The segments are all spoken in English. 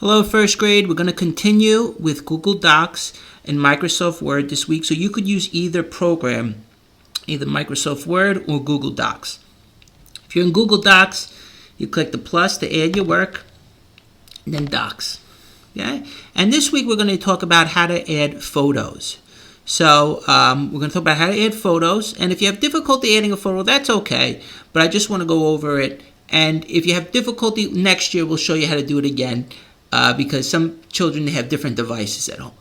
Hello, first grade. We're going to continue with Google Docs and Microsoft Word this week. So you could use either program, either Microsoft Word or Google Docs. If you're in Google Docs, you click the plus to add your work, and then Docs. Okay? And this week we're going to talk about how to add photos. So we're going to talk about how to add photos. And if you have difficulty adding a photo, that's okay. But I just want to go over it. And if you have difficulty, next year we'll show you how to do it again. Because some children, they have different devices at home.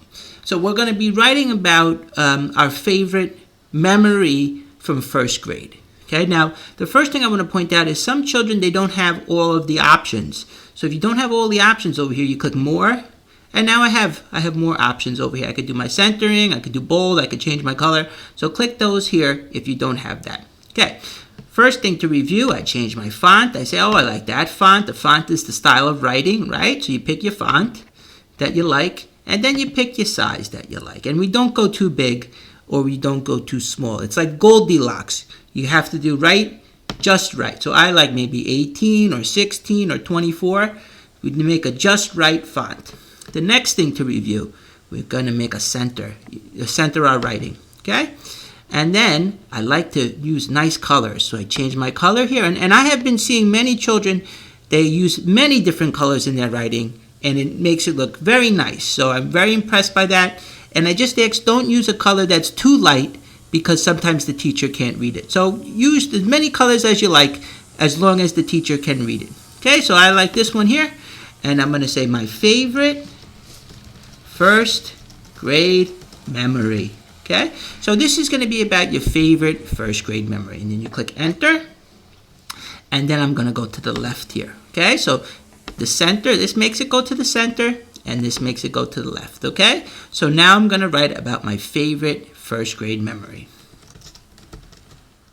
So we're going to be writing about our favorite memory from first grade. Okay, now the first thing I want to point out is some children, they don't have all of the options. So if you don't have all the options over here, you click more. And now I have more options over here. I could do my centering, I could do bold, I could change my color. So click those here if you don't have that. Okay. First thing to review, I change my font. I say, oh, I like that font. The font is the style of writing, right? So you pick your font that you like, and then you pick your size that you like. And we don't go too big or we don't go too small. It's like Goldilocks. You have to do just right. So I like maybe 18 or 16 or 24. We make a just right font. The next thing to review, we're going to make a center our writing, okay? And then I like to use nice colors. So I change my color here. And I have been seeing many children, they use many different colors in their writing. And it makes it look very nice. So I'm very impressed by that. And I just ask, don't use a color that's too light because sometimes the teacher can't read it. So use as many colors as you like as long as the teacher can read it. Okay, so I like this one here. And I'm going to say my favorite first grade memory. Okay, so this is going to be about your favorite first grade memory. And then you click enter. And then I'm going to go to the left here. Okay, so the center, this makes it go to the center. And this makes it go to the left. Okay, so now I'm going to write about my favorite first grade memory.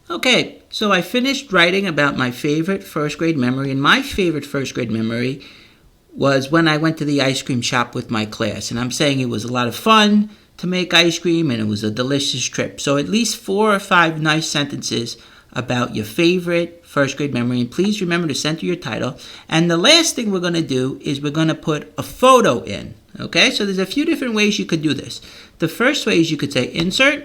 Okay, so I finished writing about my favorite first grade memory. And my favorite first grade memory was when I went to the ice cream shop with my class. And I'm saying it was a lot of fun to make ice cream, and it was a delicious trip. So at least 4 or 5 nice sentences about your favorite first grade memory. And please remember to center your title. And the last thing we're going to do is we're going to put a photo in. Okay, so there's a few different ways you could do this. The first way is you could say insert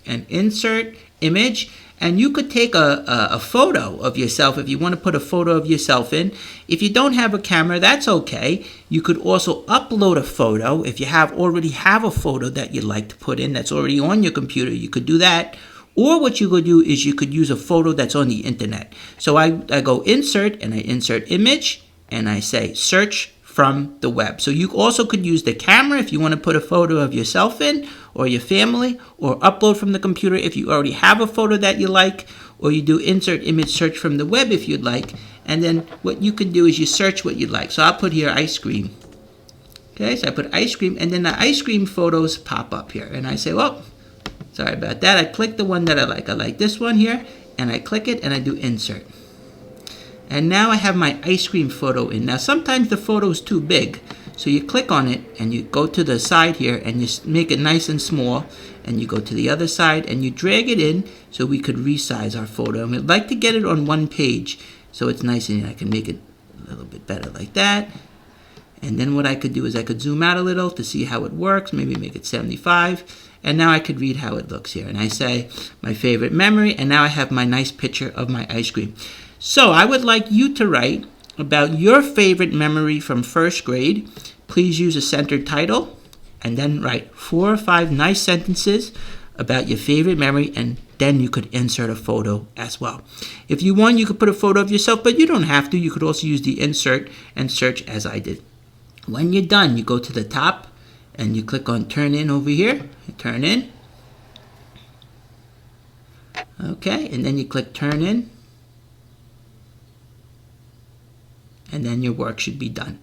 and insert image. And you could take a photo of yourself if you want to put a photo of yourself in. If you don't have a camera, that's okay. You could also upload a photo. If you already have a photo that you'd like to put in that's already on your computer, you could do that. Or what you could do is you could use a photo that's on the internet. So I go insert and I insert image and I say search from the web. So you also could use the camera if you want to put a photo of yourself in or your family, or upload from the computer if you already have a photo that you like, or you do insert image search from the web if you'd like. And then what you can do is you search what you'd like. So I'll put here ice cream. Okay, so I put ice cream, and then the ice cream photos pop up here. And I say, well, sorry about that. I click the one that I like. I like this one here, and I click it, and I do insert. And now I have my ice cream photo in. Now sometimes the photo is too big. So you click on it and you go to the side here and you make it nice and small. And you go to the other side and you drag it in so we could resize our photo. And we'd like to get it on one page so it's nice, and I can make it a little bit better like that. And then what I could do is I could zoom out a little to see how it works. Maybe make it 75. And now I could read how it looks here. And I say my favorite memory. And now I have my nice picture of my ice cream. So I would like you to write about your favorite memory from first grade. Please use a centered title and then write 4 or 5 nice sentences about your favorite memory, and then you could insert a photo as well. If you want, you could put a photo of yourself, but you don't have to. You could also use the insert and search as I did. When you're done, you go to the top and you click on turn in over here. Turn in. Okay, and then you click turn in. And then your work should be done.